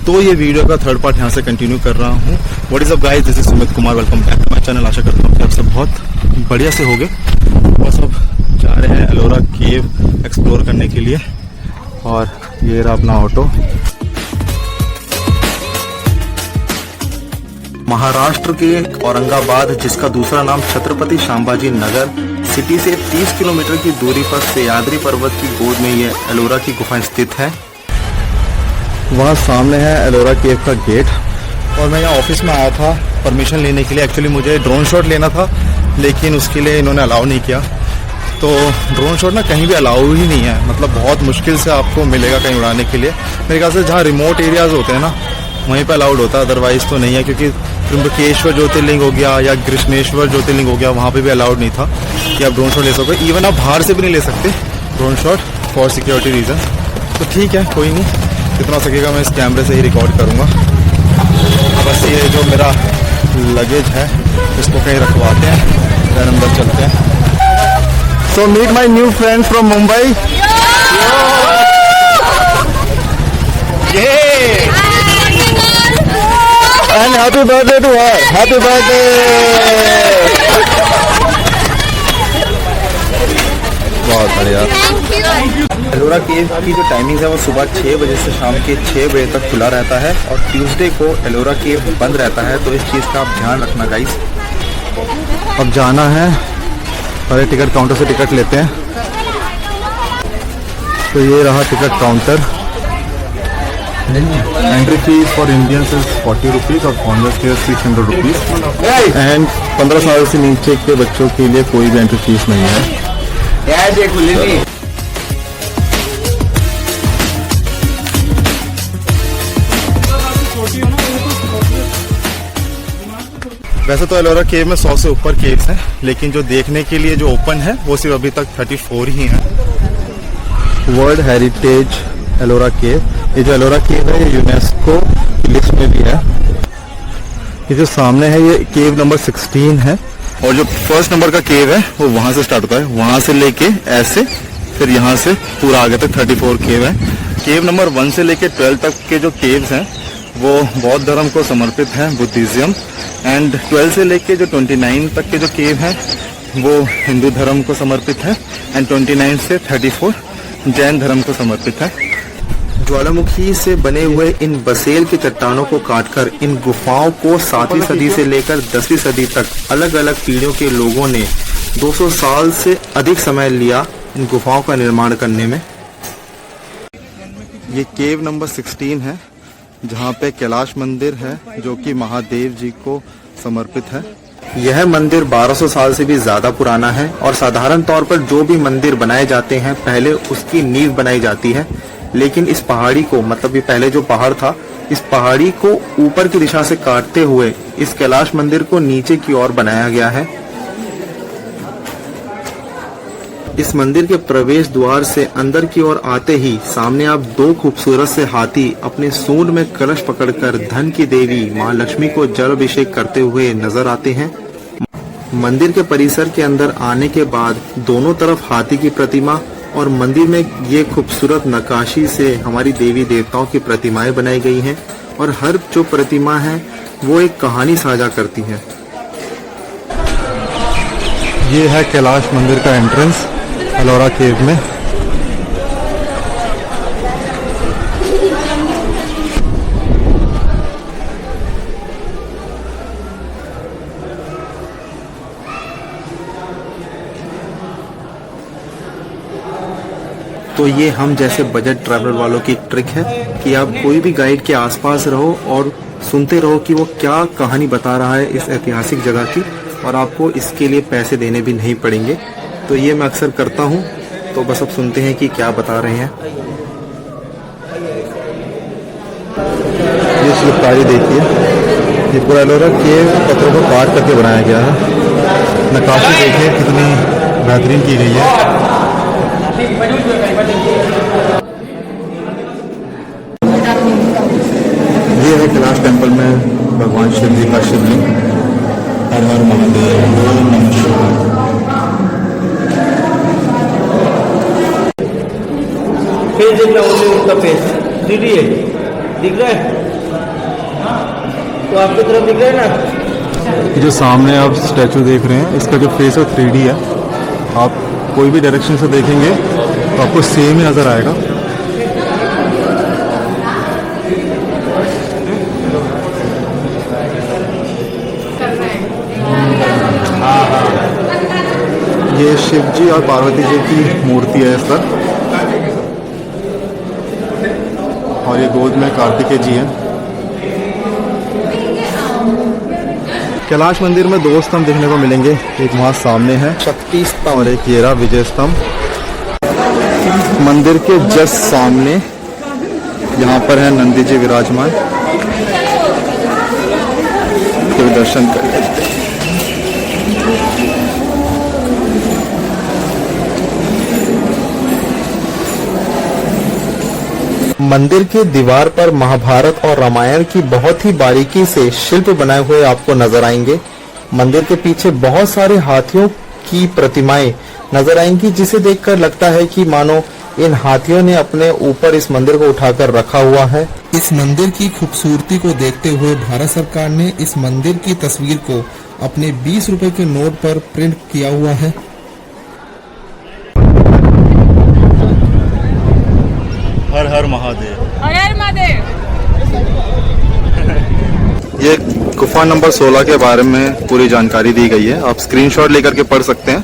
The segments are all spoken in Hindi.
तो ये वीडियो का थर्ड पार्ट यहाँ से कंटिन्यू कर रहा हूँ। What is up guys, this is Sumit Kumar, welcome back to my channel. आशा करता हूँ कि आप सब बहुत बढ़िया से होंगे। बस अब जा रहे हैं एलोरा केव एक्सप्लोर करने के लिए और ये रहा अपना ऑटो। महाराष्ट्र के औरंगाबाद, जिसका दूसरा नाम छत्रपति संभाजी नगर सिटी से 30 किलोमीटर की दूरी पर सह्याद्री पर्वत की गोद में ये एलोरा की गुफा स्थित है। वहाँ सामने है एलोरा केव का गेट और मैं यहाँ ऑफिस में आया था परमिशन लेने के लिए। एक्चुअली मुझे ड्रोन शॉट लेना था लेकिन उसके लिए इन्होंने अलाउ नहीं किया। तो ड्रोन शॉट ना कहीं भी अलाउ ही नहीं है, मतलब बहुत मुश्किल से आपको मिलेगा कहीं उड़ाने के लिए। मेरे ख्याल से जहाँ रिमोट एरियाज होते हैं ना वहीं पर अलाउड होता है, अदरवाइज तो नहीं है। क्योंकि त्र्यंबकेश्वर ज्योतिर्लिंग हो गया या कृष्णेश्वर ज्योतिर्लिंग हो गया, वहाँ पे भी अलाउड नहीं था कि आप ड्रोन शॉट ले सकोगे। इवन आप बाहर से भी नहीं ले सकते drone shot for security reason. तो ठीक है, कोई नहीं, जितना सकेगा मैं इस कैमरे से ही रिकॉर्ड करूँगा। बस ये जो मेरा लगेज है इसको कहीं रखवाते हैं, फिर अंदर चलते हैं। So meet my new friend from Mumbai. And happy birthday to her. Happy birthday. बहुत बढ़िया। एलोरा केव की जो टाइमिंग है वो सुबह 6 बजे से शाम के 6 बजे तक खुला रहता है और ट्यूसडे को एलोरा केव बंद रहता है। तो इस चीज़ का आप ध्यान रखना गाइस। अब जाना है, पहले टिकट काउंटर से टिकट लेते हैं। तो ये रहा ticket counter. Entry fees for Indians is 40 rupees और फॉरनर्स के 600 रुपीज़। एंड 15 साल से नीचे के बच्चों के लिए कोई भी एंट्री फीस नहीं है। वैसे तो एलोरा केव में 100 से ऊपर केव्स हैं, लेकिन जो देखने के लिए जो ओपन है वो सिर्फ अभी तक 34 ही हैं। वर्ल्ड हेरिटेज एलोरा केव, ये जो एलोरा केव है ये यूनेस्को की लिस्ट में भी है। ये जो सामने है ये केव नंबर 16 है और जो फर्स्ट नंबर का केव है वो वहां से स्टार्ट होता है, वहां से लेके ऐसे फिर यहाँ से पूरा आगे तक 34 केव है। केव नंबर 1 से लेके 12 तक के जो केव्स हैं वो बौद्ध धर्म को समर्पित हैं, बुद्धिज्म। एंड 12 से लेके जो 29 तक के जो केव हैं वो हिंदू धर्म को समर्पित है। एंड 29 से 34 जैन धर्म को समर्पित है। ज्वालामुखी से बने हुए इन बसेल के चट्टानों को काटकर इन गुफाओं को 7वीं सदी से लेकर 10वीं सदी तक अलग अलग पीढ़ियों के लोगों ने 200 साल से अधिक समय लिया इन गुफाओं का निर्माण करने में। ये केव नंबर 16 है जहाँ पे कैलाश मंदिर है जो कि महादेव जी को समर्पित है। यह मंदिर 1200 साल से भी ज्यादा पुराना है और साधारण तौर पर जो भी मंदिर बनाए जाते हैं पहले उसकी नींव बनाई जाती है। लेकिन इस पहाड़ी को, मतलब ये पहले जो पहाड़ था, इस पहाड़ी को ऊपर की दिशा से काटते हुए इस कैलाश मंदिर को नीचे की ओर बनाया गया है। इस मंदिर के प्रवेश द्वार से अंदर की ओर आते ही सामने आप 2 खूबसूरत से हाथी अपने सूंड में कलश पकड़कर धन की देवी मां लक्ष्मी को जल अभिषेक करते हुए नजर आते हैं। मंदिर के परिसर के अंदर आने के बाद दोनों तरफ हाथी की प्रतिमा और मंदिर में ये खूबसूरत नक्काशी से हमारी देवी देवताओं की प्रतिमाएं बनाई गई हैं और हर जो प्रतिमा है वो एक कहानी साझा करती है। ये है कैलाश मंदिर का एंट्रेंस एलोरा केव में। तो ये हम जैसे बजट ट्रैवलर वालों की ट्रिक है कि आप कोई भी गाइड के आसपास रहो और सुनते रहो कि वो क्या कहानी बता रहा है इस ऐतिहासिक जगह की, और आपको इसके लिए पैसे देने भी नहीं पड़ेंगे। तो ये मैं अक्सर करता हूँ। तो बस अब सुनते हैं कि क्या बता रहे हैं। ये शिल्पकारी देखिए, ये पूरा एलोरा केव पत्थरों को काट करके बनाया गया है। नक्काशी देखिए कितनी बेहतरीन की गई है। ये है कैलाश टेम्पल में भगवान शिव जी का शिवलिंग। हर हर महादेव, ओम नमः शिवाय। फेस देख रहा हूँ, उसका फेस 3D है, दिख रहा है। वो आपकी तरफ दिख रहा है ना। ये जो सामने आप स्टैचू देख रहे हैं, इसका जो फेस है 3D है। आप कोई भी डायरेक्शन से देखेंगे तो आपको सेम ही नज़र आएगा। ये शिव जी और पार्वती जी की मूर्ति है इस पर, और ये गोद में कार्तिकेय जी हैं। कैलाश मंदिर में 2 स्तंभ देखने को मिलेंगे, एक वहाँ सामने है शक्ति स्तंभ और एक ये रहा विजय स्तंभ। मंदिर के जस्ट सामने यहाँ पर है नंदी जी विराजमान, तो दर्शन कर लेते हैं। मंदिर के दीवार पर महाभारत और रामायण की बहुत ही बारीकी से शिल्प बनाए हुए आपको नजर आएंगे। मंदिर के पीछे बहुत सारे हाथियों की प्रतिमाएं नजर आएंगी, जिसे देखकर लगता है कि मानो इन हाथियों ने अपने ऊपर इस मंदिर को उठाकर रखा हुआ है। इस मंदिर की खूबसूरती को देखते हुए भारत सरकार ने इस मंदिर की तस्वीर को अपने 20 रुपए के नोट पर प्रिंट किया हुआ है। हर हर महादेव, हर हर महादेव। ये गुफा नंबर 16 के बारे में पूरी जानकारी दी गई है, आप स्क्रीनशॉट लेकर के पढ़ सकते हैं।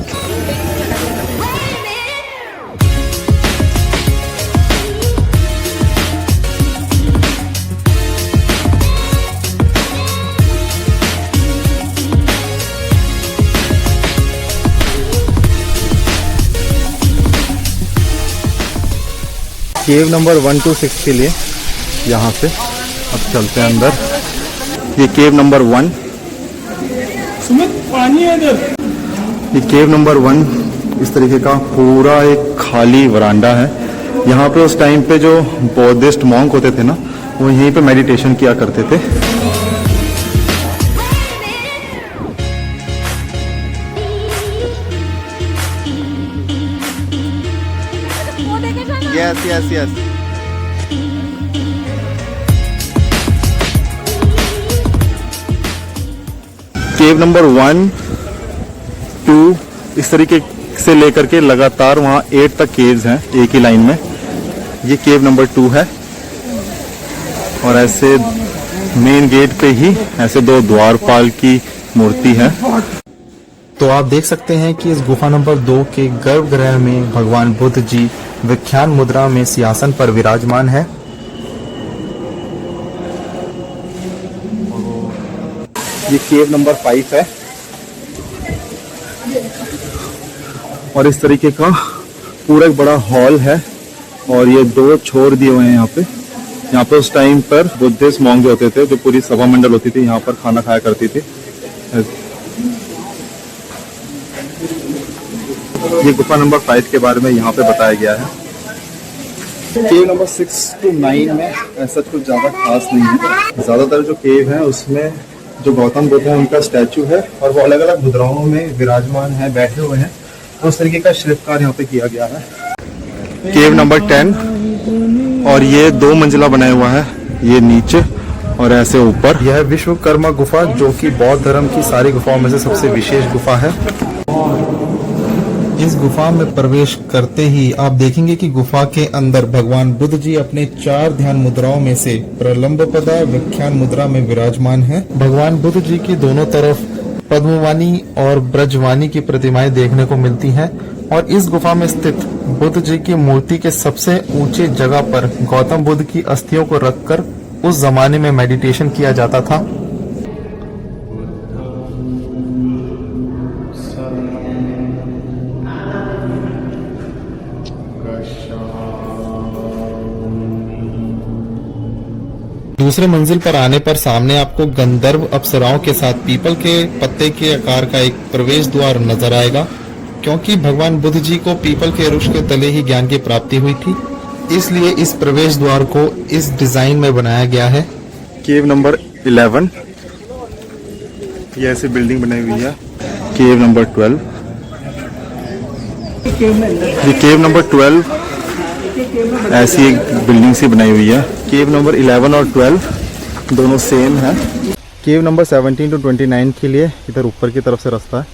केव नंबर 1 to 6 के लिए यहाँ से अब चलते हैं अंदर। ये केव नंबर 1, पानी है इधर। ये केव नंबर 1 इस तरीके का पूरा एक खाली वरांडा है। यहाँ पे उस टाइम पे जो बौद्धिस्ट मॉन्क होते थे ना, वो यहीं पे मेडिटेशन किया करते थे। Yes yes yes. केव नंबर 1, 2 इस तरीके से लेकर के लगातार वहाँ 8 तक केव्स हैं एक ही लाइन में। ये केव नंबर 2 है, और ऐसे मेन गेट पे ही ऐसे 2 द्वारपाल की मूर्ति है। तो आप देख सकते हैं कि इस गुफा नंबर 2 के गर्भगृह में भगवान बुद्ध जी विख्यान मुद्रा में सिंहासन पर विराजमान है। ये केव नंबर 5 है, और इस तरीके का पूरा एक बड़ा हॉल है, और ये 2 छोर दिए हुए हैं यहाँ पे। यहाँ पे उस टाइम पर बुद्धिस्ट मॉन्क जो होते थे, जो पूरी सभा मंडल होती थी, यहाँ पर खाना खाया करती थी। ये गुफा नंबर 5 के बारे में यहाँ पे बताया गया है। केव नंबर 6 to 9 में ऐसा कुछ ज़्यादा खास नहीं है। ज़्यादातर जो केव है उसमें जो गौतम बुद्ध है उनका स्टैचू है, और वो अलग अलग मुद्राओं में विराजमान है, बैठे हुए हैं। उस तरीके का शिल्पकार यहाँ पे किया गया है। केव नंबर 10, और ये 2 मंजिला बनाया हुआ है, ये नीचे और ऐसे ऊपर। यह विश्वकर्मा गुफा, जो कि बौद्ध धर्म की सारी गुफाओं में से सबसे विशेष गुफा है। इस गुफा में प्रवेश करते ही आप देखेंगे कि गुफा के अंदर भगवान बुद्ध जी अपने 4 ध्यान मुद्राओं में से प्रलंबपदा विख्यान मुद्रा में विराजमान हैं। भगवान बुद्ध जी की दोनों तरफ पद्मवाणी और ब्रजवाणी की प्रतिमाएं देखने को मिलती हैं, और इस गुफा में स्थित बुद्ध जी की मूर्ति के सबसे ऊंचे जगह पर गौतम बुद्ध की अस्थियों को रखकर उस जमाने में मेडिटेशन किया जाता था। दूसरे मंजिल पर आने पर सामने आपको गंधर्व अप्सराओं के साथ पीपल के पत्ते के आकार का एक प्रवेश द्वार नजर आएगा, क्योंकि भगवान बुद्ध जी को पीपल के वृक्ष के तले ही ज्ञान की प्राप्ति हुई थी, इसलिए इस प्रवेश द्वार को इस डिजाइन में बनाया गया है। केव नंबर 11, ये ऐसी बिल्डिंग बनाई हुई है। केव नंबर 12, ये केव नंबर 12 ऐसी एक बिल्डिंग सी बनाई हुई है। केव नंबर 11 और 12 दोनों सेम है। केव नंबर 17 to 29 के लिए इधर ऊपर की तरफ से रास्ता है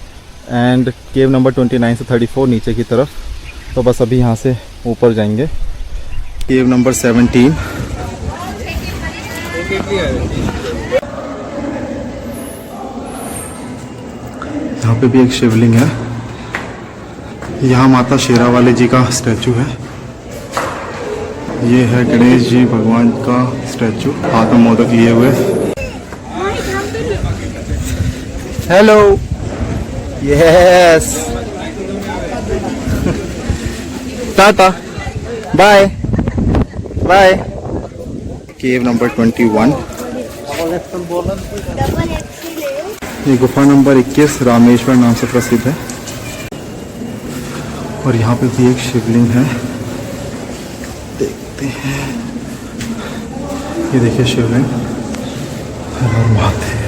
एंड केव नंबर 29 से 34 नीचे की तरफ। तो बस अभी यहाँ से ऊपर जाएंगे। केव नंबर 17। यहाँ पे भी एक शिवलिंग है। यहाँ माता शेरावाली जी का स्टैचू है। ये है गणेश जी भगवान का स्टैचू, हाथ में मोदक लिए हुए। Hello, yes, tata, bye bye. Cave number 21। ये गुफा नंबर 21 रामेश्वर नाम से प्रसिद्ध है। और यहाँ पे भी एक शिवलिंग है, देखते हैं। ये देखिए शिवलिंग, हर हर महादेव।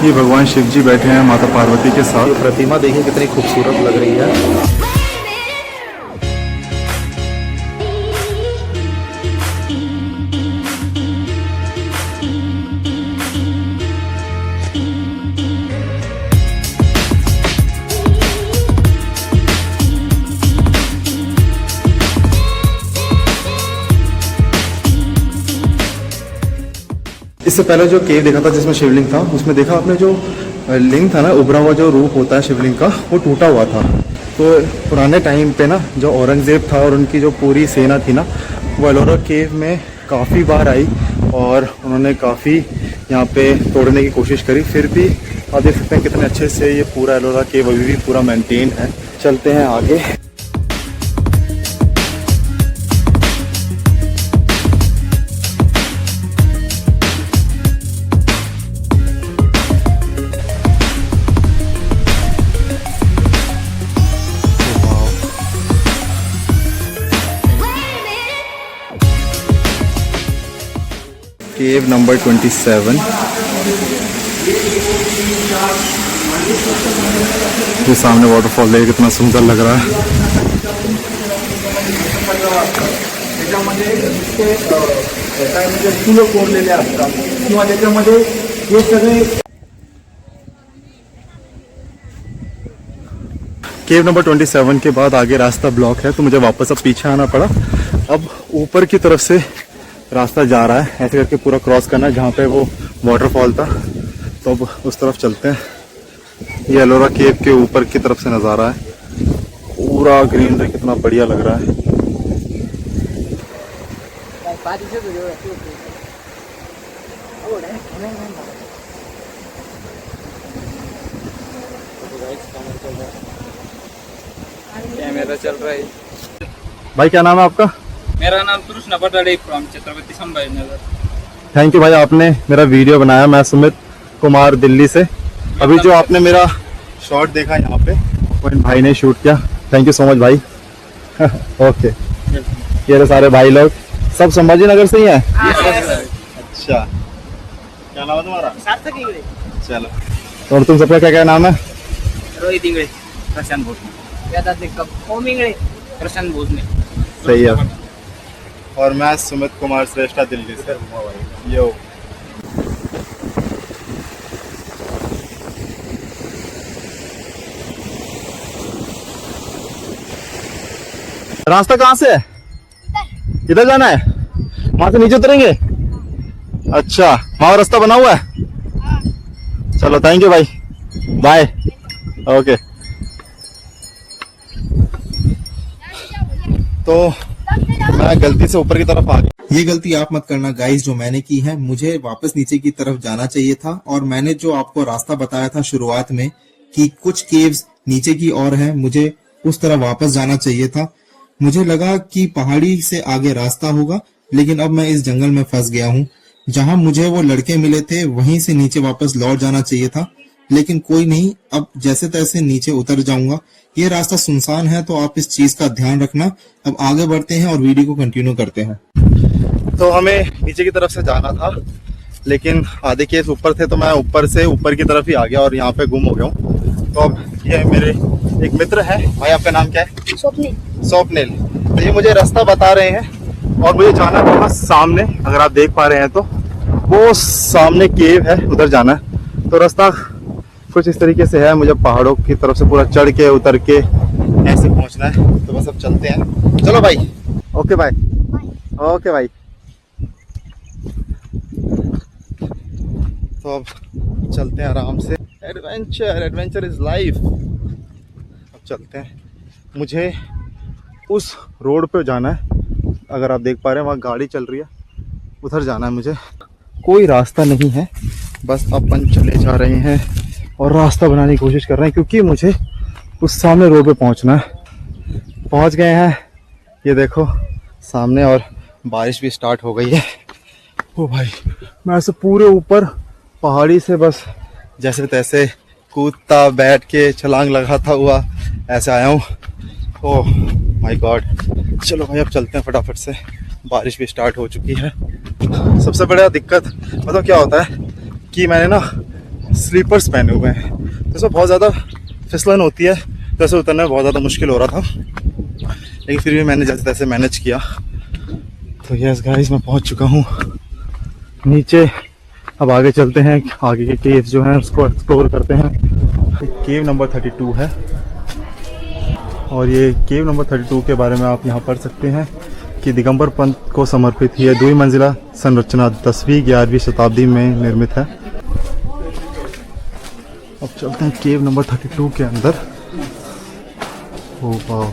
ये भगवान शिव जी बैठे हैं माता पार्वती के साथ। ये प्रतिमा देखिए कितनी खूबसूरत लग रही है। इससे पहले जो केव देखा था जिसमें शिवलिंग था, उसमें देखा आपने जो लिंग था ना, उभरा हुआ जो रूप होता है शिवलिंग का, वो टूटा हुआ था। तो पुराने टाइम पे ना जो औरंगजेब था और उनकी जो पूरी सेना थी ना, वो एलोरा केव में काफ़ी बार आई और उन्होंने काफ़ी यहाँ पे तोड़ने की कोशिश करी। फिर भी आप देख सकते हैं कितने अच्छे से ये पूरा एलोरा केव अभी भी पूरा मेंटेन है। चलते हैं आगे। केव नंबर 27। ये सामने वाटरफॉल है, कितना सुंदर लग रहा है। केव नंबर 27 के बाद आगे रास्ता ब्लॉक है, तो मुझे वापस अब पीछे आना पड़ा। अब ऊपर की तरफ से रास्ता जा रहा है, ऐसे करके पूरा क्रॉस करना है जहाँ पे वो वाटरफॉल था। तो अब उस तरफ चलते हैं। ये एलोरा केव के ऊपर की तरफ से नज़ारा है, पूरा ग्रीनरी कितना बढ़िया लग रहा है। कैमरा चल रहा है। भाई क्या नाम है आपका? मेरा नाम Krishna Patadi from Chhatrapati Sambhajinagar. Thank you भाई, आपने मेरा वीडियो बनाया। मैं सुमित कुमार दिल्ली से। अभी जो आपने मेरा शॉट देखा यहाँ पे, वो इन भाई ने शूट किया। थैंक यू सो मच भाई। ओके, ये रहे सारे भाई लोग, सब संभाजी नगर से ही हैं? अच्छा, क्या नाम है तुम्हारा? सार्थक इंगड़े। चलो, और तुम सबका क्या क्या नाम है? रोहित इंगड़े, प्रशांत भोसले, ओम इंगड़े, प्रशांत भोसले। सही है। और मैं सुमित कुमार श्रेष्ठा दिल्ली से। यो रास्ता कहाँ से है? किधर जाना है? वहां से नीचे उतरेंगे? अच्छा, वहां रास्ता बना हुआ है। चलो, थैंक यू भाई, बाय। ओके। तो मैं गलती से ऊपर की तरफ आ गया। ये गलती आप मत करना गाइस जो मैंने की है। मुझे वापस नीचे की तरफ जाना चाहिए था और मैंने जो आपको रास्ता बताया था शुरुआत में कि कुछ केव्स नीचे की ओर है, मुझे उस तरफ वापस जाना चाहिए था। मुझे लगा कि पहाड़ी से आगे रास्ता होगा, लेकिन अब मैं इस जंगल में फंस गया हूँ। जहाँ मुझे वो लड़के मिले थे वहीं से नीचे वापस लौट जाना चाहिए था, लेकिन कोई नहीं, अब जैसे तैसे नीचे उतर जाऊंगा। ये रास्ता सुनसान है, तो आप इस चीज का ध्यान रखना। अब आगे बढ़ते हैं और वीडियो को कंटिन्यू करते हैं। तो हमें नीचे की तरफ से जाना था, लेकिन आधे केस ऊपर थे, तो मैं ऊपर से ऊपर की तरफ ही आ गया और यहाँ पे गुम हो गया हूँ। तो अब ये मेरे एक मित्र है। भाई आपका नाम क्या है? स्वप्निल। स्वप्निल। तो ये मुझे रास्ता बता रहे हैं और मुझे जाना है वहाँ सामने, अगर आप देख पा रहे हैं तो वो सामने केव है, उधर जाना है। तो रास्ता कुछ इस तरीके से है, मुझे पहाड़ों की तरफ से पूरा चढ़ के उतर के ऐसे पहुंचना है। तो बस अब चलते हैं, चलो भाई। ओके भाई, ओके भाई। तो अब चलते हैं आराम से। Adventure is life. अब चलते हैं। मुझे उस रोड पे जाना है, अगर आप देख पा रहे हैं वहाँ गाड़ी चल रही है, उधर जाना है मुझे। कोई रास्ता नहीं है, बस अपन चले जा रहे हैं और रास्ता बनाने की कोशिश कर रहे हैं, क्योंकि मुझे उस सामने रोड पे पहुंचना है। पहुंच गए हैं, ये देखो सामने, और बारिश भी स्टार्ट हो गई है। ओ भाई, मैं ऐसे पूरे ऊपर पहाड़ी से बस जैसे तैसे कूदता बैठ के छलांग लगाता हुआ ऐसे आया हूँ। Oh my God. चलो भाई अब चलते हैं फटाफट से, बारिश भी स्टार्ट हो चुकी है। सबसे बड़ा दिक्कत मतलब क्या होता है कि मैंने ना स्लीपर्स पहने हुए हैं, तो इसमें बहुत ज़्यादा फिसलन होती है, तो ऐसे उतरना बहुत ज़्यादा मुश्किल हो रहा था, लेकिन फिर भी मैंने जैसे तैसे मैनेज किया। तो यस गाइस, मैं पहुंच चुका हूँ नीचे। अब आगे चलते हैं, आगे के केव्स जो हैं उसको एक्सप्लोर करते हैं। केव नंबर 32 है, और ये केव नंबर 32 के बारे में आप यहाँ पढ़ सकते हैं कि दिगंबर पंत को समर्पित ये 2 मंजिला संरचना 10वीं-11वीं शताब्दी में निर्मित है। अब चलते हैं केव नंबर 32 के अंदर। ओह वाह,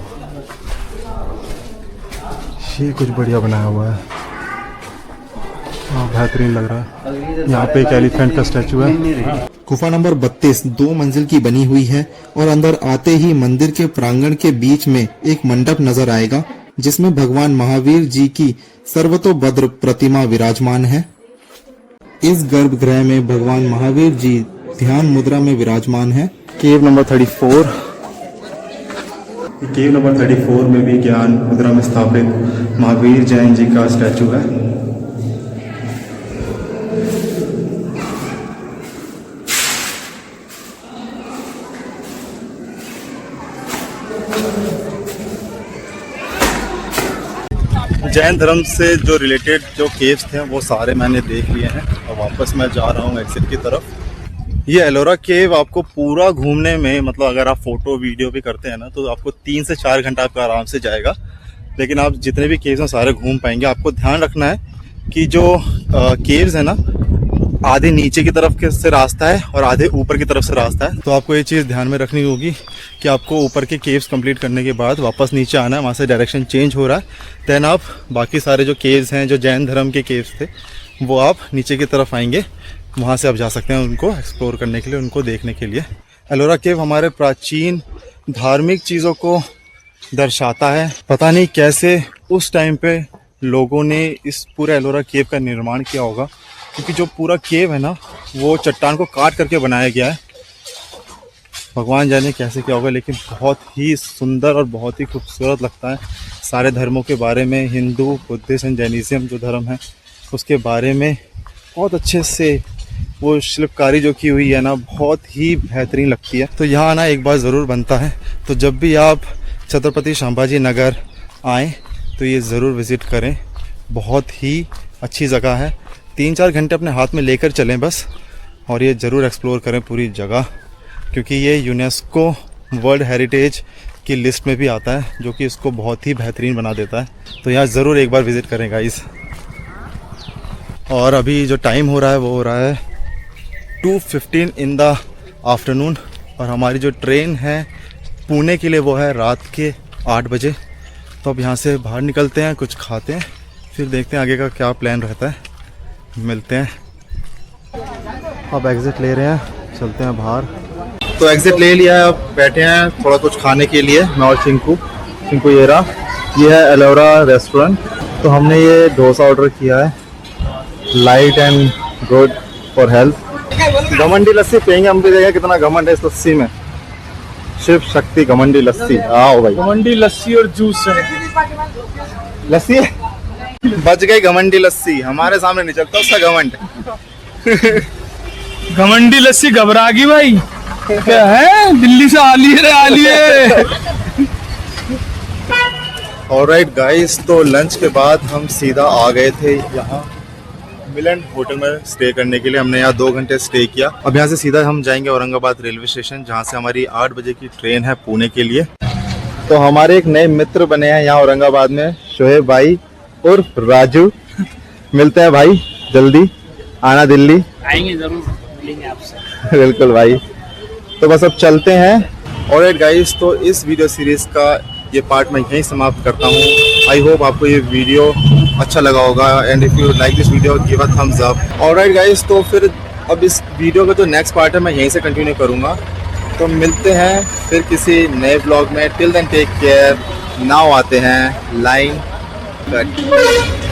ये कुछ बढ़िया बनाया हुआ है, बेहतरीन लग रहा है। यहाँ पे एक एलिफेंट का स्टैचू है। गुफा नंबर 32 2 मंजिल की बनी हुई है और अंदर आते ही मंदिर के प्रांगण के बीच में एक मंडप नजर आएगा, जिसमें भगवान महावीर जी की सर्वतोभद्र प्रतिमा विराजमान है। इस गर्भगृह में भगवान महावीर जी ध्यान मुद्रा में विराजमान है। केव नंबर 34, केव नंबर 34 में भी ज्ञान मुद्रा में स्थापित महावीर जैन जी का स्टैचू है। जैन धर्म से जो रिलेटेड जो केव्स थे वो सारे मैंने देख लिए हैं, और वापस मैं जा रहा हूँ एग्जिट की तरफ। ये एलोरा केव आपको पूरा घूमने में, मतलब अगर आप फोटो वीडियो भी करते हैं ना, तो आपको 3 से 4 घंटा आपका आराम से जाएगा। लेकिन आप जितने भी केव्स हैं सारे घूम पाएंगे। आपको ध्यान रखना है कि जो केव्स है ना, आधे नीचे की तरफ के से रास्ता है और आधे ऊपर की तरफ से रास्ता है। तो आपको ये चीज़ ध्यान में रखनी होगी कि आपको ऊपर के केव्स कंप्लीट करने के बाद वापस नीचे आना है, वहाँ से डायरेक्शन चेंज हो रहा है। देन आप बाकी सारे जो केव्स हैं, जो जैन धर्म के केव्स थे, वो आप नीचे की तरफ आएंगे, वहाँ से आप जा सकते हैं उनको एक्सप्लोर करने के लिए, उनको देखने के लिए। एलोरा केव हमारे प्राचीन धार्मिक चीज़ों को दर्शाता है। पता नहीं कैसे उस टाइम पे लोगों ने इस पूरे एलोरा केव का निर्माण किया होगा, क्योंकि जो पूरा केव है ना, वो चट्टान को काट करके बनाया गया है। भगवान जाने कैसे किया होगा, लेकिन बहुत ही सुंदर और बहुत ही खूबसूरत लगता है। सारे धर्मों के बारे में, हिंदू, बुद्धिज्म, जैनिज्म जो धर्म है उसके बारे में बहुत अच्छे से वो शिल्पकारी जो की हुई है ना, बहुत ही बेहतरीन लगती है। तो यहाँ आना एक बार ज़रूर बनता है। तो जब भी आप छत्रपति संभाजी नगर आएँ तो ये ज़रूर विज़िट करें, बहुत ही अच्छी जगह है। 3-4 घंटे अपने हाथ में लेकर चलें बस, और ये ज़रूर एक्सप्लोर करें पूरी जगह, क्योंकि ये यूनेस्को वर्ल्ड हेरिटेज की लिस्ट में भी आता है, जो कि इसको बहुत ही बेहतरीन बना देता है। तो यहाँ ज़रूर एक बार विज़िट करें गाइस। और अभी जो टाइम हो रहा है वो हो रहा है 2:15 इन द आफ्टरनून, और हमारी जो ट्रेन है पुणे के लिए वो है रात के 8 बजे। तो अब यहाँ से बाहर निकलते हैं, कुछ खाते हैं, फिर देखते हैं आगे का क्या प्लान रहता है। मिलते हैं। अब एग्ज़िट ले रहे हैं, चलते हैं बाहर। तो एग्ज़िट ले लिया है, अब बैठे हैं थोड़ा कुछ खाने के लिए, मैं और चिंकू ये रहा। ये है एलोरा रेस्टोरेंट। तो हमने ये डोसा ऑर्डर किया है, light and good for health. घमंडी लस्सी पियेंगे, हम भी देखेंगे कितना घमंड है इस लस्सी में। शिव शक्ति घमंडी लस्सी। आओ भाई, घमंडी लस्सी और जूस है। लस्सी है, बच गई घमंडी लस्सी, हमारे सामने नहीं चलता उसका घमंड। घमंडी लस्सी घबरा गई भाई, क्या है दिल्ली से आलिए रे आलिए। ऑलराइट गाइस, तो लंच के बाद हम सीधा आ गए थे यहाँ मिलन होटल में स्टे करने के लिए। हमने यहाँ 2 घंटे स्टे किया। अब यहाँ से सीधा हम जाएंगे औरंगाबाद रेलवे स्टेशन, जहाँ से हमारी 8 बजे की ट्रेन है पुणे के लिए। तो हमारे एक नए मित्र बने हैं यहाँ औरंगाबाद में, शोएब भाई और राजू। मिलते हैं भाई, जल्दी आना दिल्ली। आएंगे जरूर, मिलेंगे आपसे। बिल्कुल भाई। तो बस अब चलते हैं। ऑलराइट गाइस, तो इस वीडियो सीरीज का ये पार्ट मैं यहीं समाप्त करता हूँ। आई होप आपको ये वीडियो अच्छा लगा होगा, and if you like this video give a thumbs up. Alright guys, तो फिर अब इस वीडियो का जो नेक्स्ट पार्ट है मैं यहीं से कंटिन्यू करूँगा। तो मिलते हैं फिर किसी नए ब्लॉग में। Till then take care. Now आते हैं लाइन कट।